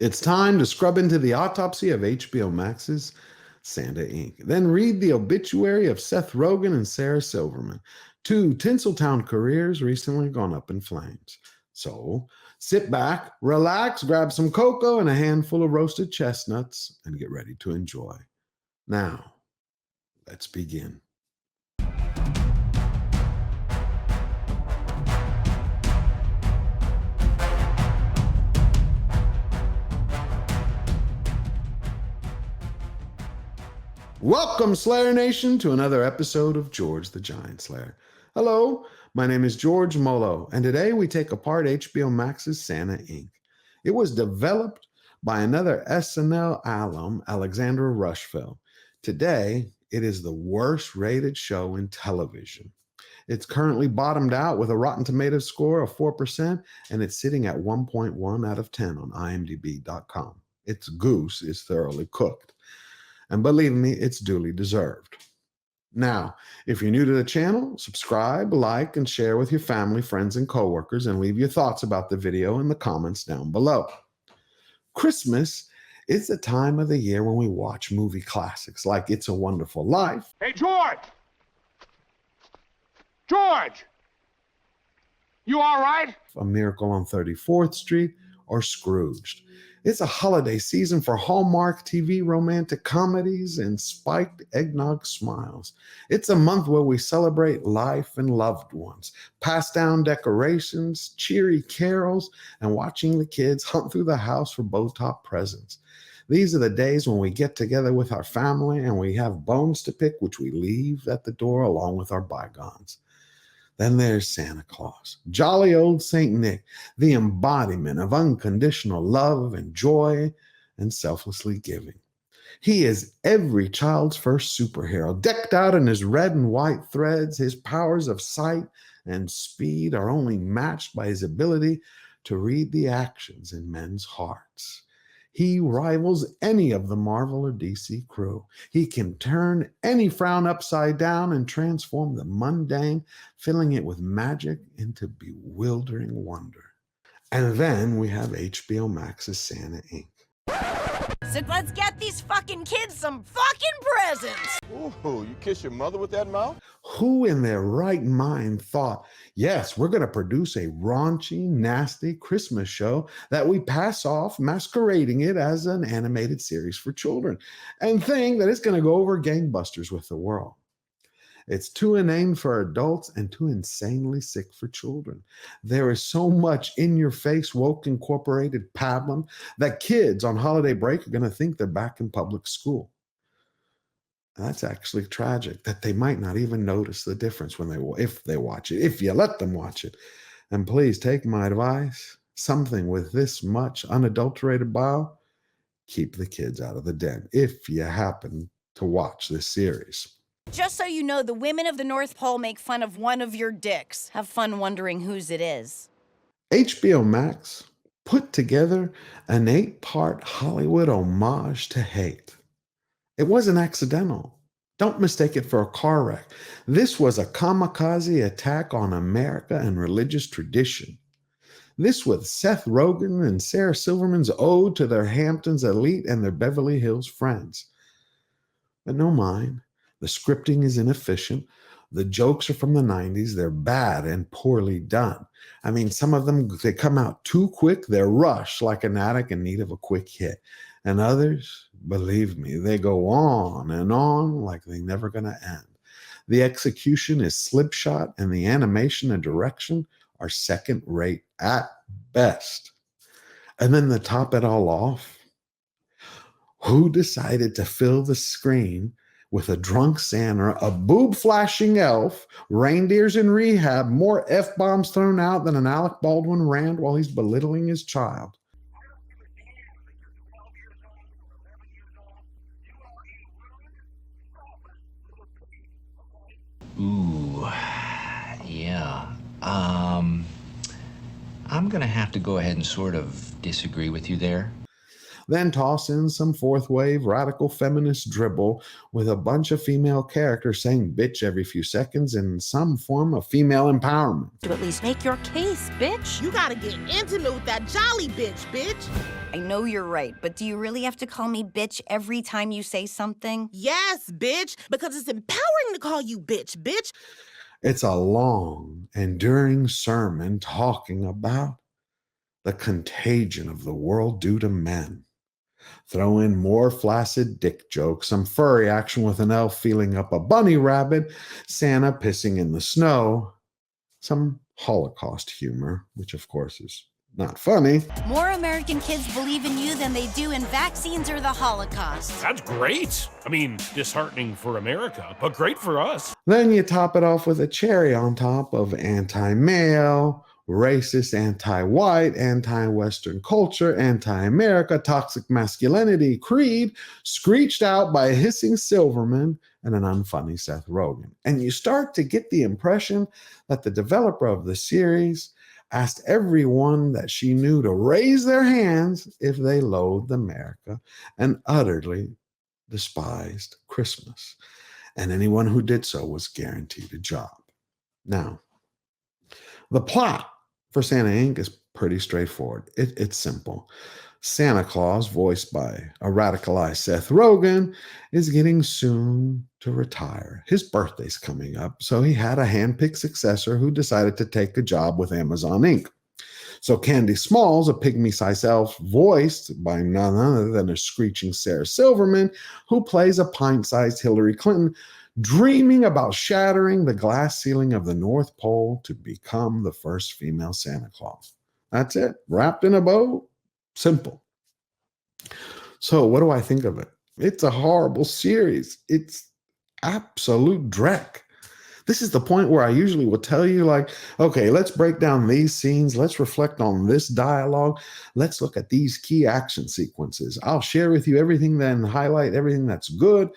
It's time to scrub into the autopsy of HBO Max's Santa Inc. Then read the obituary of Seth Rogan and Sarah Silverman, two Tinseltown careers recently gone up in flames. So sit back, relax, grab some cocoa and a handful of roasted chestnuts, and get ready to enjoy. Now, let's begin. Welcome, Slayer Nation, to another episode of George the Giant Slayer. Hello, my name is George Molo, and today we take apart HBO Max's Santa Inc. It was developed by another SNL alum, Alexandra Rushfeld. Today, it is the worst rated show in television. It's currently bottomed out with a Rotten Tomatoes score of 4%, and it's sitting at 1.1 out of 10 on imdb.com. Its goose is thoroughly cooked. And believe me, it's duly deserved. Now, if you're new to the channel, subscribe, like, and share with your family, friends, and coworkers, and leave your thoughts about the video in the comments down below. Christmas is the time of the year when we watch movie classics like It's a Wonderful Life. Hey, George! George! You all right? A Miracle on 34th Street, or Scrooged. It's a holiday season for Hallmark TV romantic comedies and spiked eggnog smiles. It's a month where we celebrate life and loved ones, pass down decorations, cheery carols, and watching the kids hunt through the house for Bo-Top presents. These are the days when we get together with our family and we have bones to pick, which we leave at the door along with our bygones. Then there's Santa Claus, jolly old Saint Nick, the embodiment of unconditional love and joy and selflessly giving. He is every child's first superhero, decked out in his red and white threads. His powers of sight and speed are only matched by his ability to read the actions in men's hearts. He rivals any of the Marvel or DC crew. He can turn any frown upside down and transform the mundane, filling it with magic into bewildering wonder. And then we have HBO Max's Santa Inc. So let's get these fucking kids some fucking presents! Ooh, you kiss your mother with that mouth? Who in their right mind thought, yes, we're going to produce a raunchy, nasty Christmas show that we pass off masquerading it as an animated series for children and think that it's going to go over gangbusters with the world. It's too inane for adults and too insanely sick for children. There is so much in-your-face, woke, incorporated pablum that kids on holiday break are going to think they're back in public school. That's actually tragic, that they might not even notice the difference if they watch it, if you let them watch it. And please take my advice, something with this much unadulterated bile, keep the kids out of the den if you happen to watch this series. Just so you know, the women of the North Pole make fun of one of your dicks. Have fun wondering whose it is. HBO Max put together an 8-part Hollywood homage to hate. It wasn't accidental. Don't mistake it for a car wreck. This was a kamikaze attack on America and religious tradition. This was Seth Rogan and Sarah Silverman's ode to their Hamptons elite and their Beverly Hills friends. But no mind. The scripting is inefficient. The jokes are from the 90s. They're bad and poorly done. I mean, some of them, they come out too quick. They're rushed like an addict in need of a quick hit. And others, believe me, they go on and on like they're never going to end. The execution is slipshod, and the animation and direction are second rate at best. And then to top it all off, who decided to fill the screen with a drunk Santa, a boob-flashing elf, reindeers in rehab, more F-bombs thrown out than an Alec Baldwin rant while he's belittling his child? Ooh, yeah. I'm gonna have to go ahead and sort of disagree with you there. Then toss in some fourth wave radical feminist dribble with a bunch of female characters saying bitch every few seconds in some form of female empowerment. To at least make your case, bitch. You gotta get intimate with that jolly bitch. I know you're right, but do you really have to call me bitch every time you say something? Yes, bitch, because it's empowering to call you bitch. It's a long, enduring sermon talking about the contagion of the world due to men. Throw in more flaccid dick jokes, some furry action with an elf feeling up a bunny rabbit, Santa pissing in the snow, some Holocaust humor, which of course is not funny. More American kids believe in you than they do in vaccines or the Holocaust. That's great. I mean, disheartening for America, but great for us. Then you top it off with a cherry on top of anti-male, racist, anti-white, anti-Western culture, anti-America, toxic masculinity, creed, screeched out by a hissing Silverman and an unfunny Seth Rogen. And you start to get the impression that the developer of the series asked everyone that she knew to raise their hands if they loathed America and utterly despised Christmas. And anyone who did so was guaranteed a job. Now, the plot for Santa Inc. is pretty straightforward. It's simple. Santa Claus, voiced by a radicalized Seth Rogen, is getting soon to retire. His birthday's coming up, so he had a handpicked successor who decided to take a job with Amazon Inc. So Candy Smalls, a pygmy-sized elf, voiced by none other than a screeching Sarah Silverman, who plays a pint-sized Hillary Clinton, dreaming about shattering the glass ceiling of the North Pole to become the first female Santa Claus. That's it. Wrapped in a bow. Simple. So what do I think of it? It's a horrible series. It's absolute dreck. This is the point where I usually will tell you, like, okay, let's break down these scenes. Let's reflect on this dialogue. Let's look at these key action sequences. I'll share with you everything, then highlight everything that's good.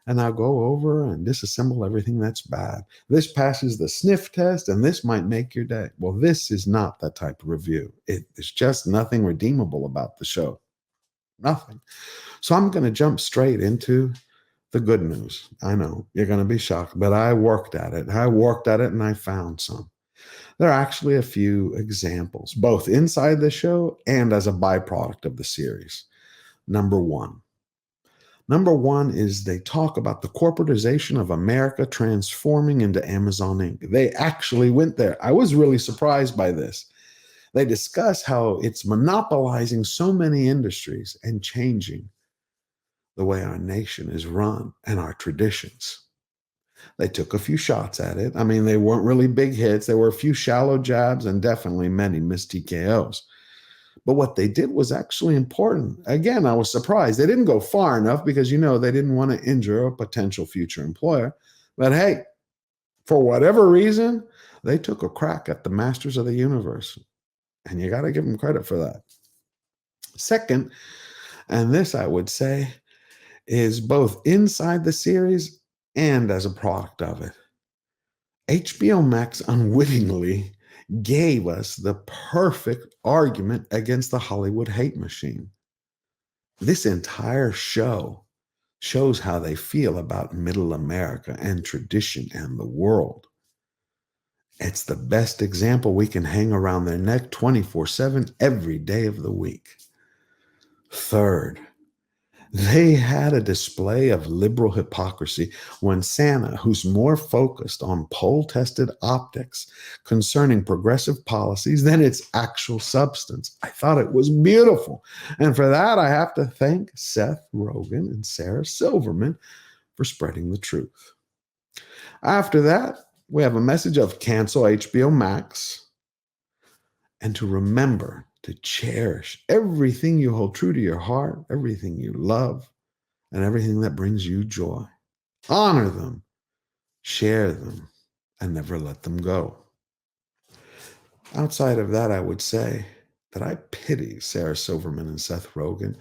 And I'll go over and disassemble everything that's bad. This passes the sniff test, and this might make your day. Well, this is not that type of review. It's just nothing redeemable about the show. Nothing. So I'm going to jump straight into the good news. I know you're going to be shocked, but I worked at it. And I found some. There are actually a few examples, both inside the show and as a byproduct of the series. Number one is they talk about the corporatization of America transforming into Amazon Inc. They actually went there. I was really surprised by this. They discuss how it's monopolizing so many industries and changing the way our nation is run and our traditions. They took a few shots at it. I mean, they weren't really big hits. There were a few shallow jabs and definitely many missed TKOs. But what they did was actually important. Again, I was surprised. They didn't go far enough because, they didn't want to injure a potential future employer. But hey, for whatever reason, they took a crack at the masters of the universe. And you got to give them credit for that. Second, and this I would say is both inside the series and as a product of it, HBO Max unwittingly gave us the perfect argument against the Hollywood hate machine. This entire show shows how they feel about middle America and tradition and the world. It's the best example we can hang around their neck 24/7 every day of the week. Third, they had a display of liberal hypocrisy when Santa, who's more focused on poll-tested optics concerning progressive policies than its actual substance. I thought it was beautiful. And for that, I have to thank Seth Rogen and Sarah Silverman for spreading the truth. After that, we have a message of cancel HBO Max and to remember to cherish everything you hold true to your heart, everything you love, and everything that brings you joy. Honor them, share them, and never let them go. Outside of that, I would say that I pity Sarah Silverman and Seth Rogen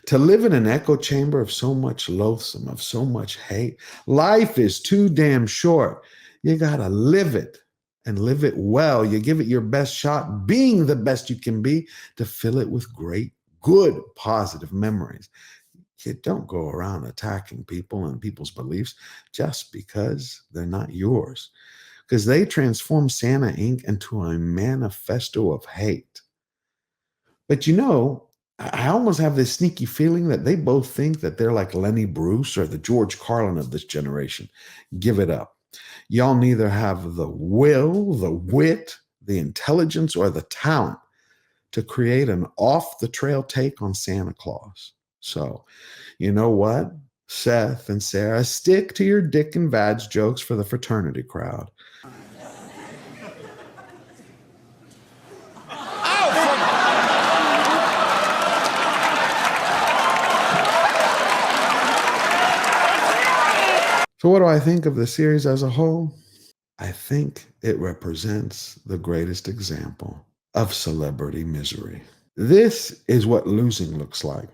to live in an echo chamber of so much loathsome, of so much hate. Life is too damn short. You gotta live it. And live it well. You give it your best shot, being the best you can be, to fill it with great good, positive memories. You don't go around attacking people and people's beliefs just because they're not yours. Because they transformed Santa Inc. into a manifesto of hate. But you know, I almost have this sneaky feeling that they both think that they're like Lenny Bruce or the George Carlin of this generation. Give it up. Y'all neither have the will, the wit, the intelligence, or the talent to create an off-the-trail take on Santa Claus. So, you know what? Seth and Sarah, stick to your dick and vag jokes for the fraternity crowd. So what do I think of the series as a whole? I think it represents the greatest example of celebrity misery. This is what losing looks like.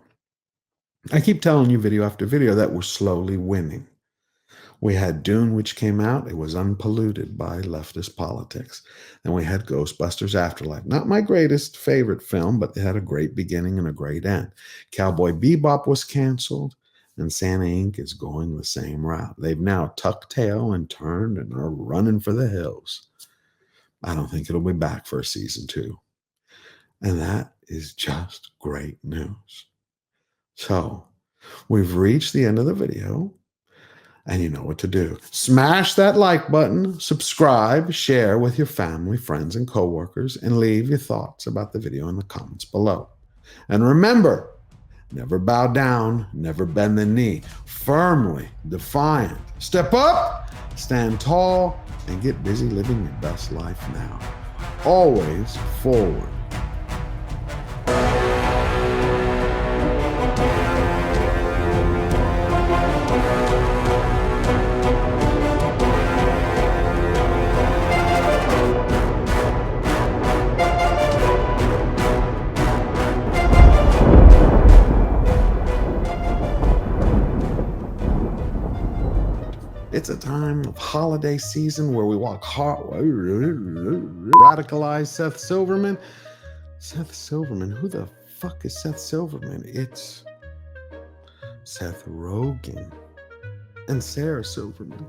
I keep telling you video after video that we're slowly winning. We had Dune, which came out. It was unpolluted by leftist politics. And we had Ghostbusters Afterlife. Not my greatest favorite film, but they had a great beginning and a great end. Cowboy Bebop was canceled, and Santa Inc. is going the same route. They've now tucked tail and turned and are running for the hills. I don't think it'll be back for a season 2. And that is just great news. So, we've reached the end of the video, and you know what to do. Smash that like button, subscribe, share with your family, friends, and coworkers, and leave your thoughts about the video in the comments below. And remember, never bow down, never bend the knee. Firmly, defiant. Step up, stand tall, and get busy living your best life now. Always forward. It's a time of holiday season where we walk hard, radicalize Seth Silverman. Seth Silverman? Who the fuck is Seth Silverman? It's Seth Rogan and Sarah Silverman.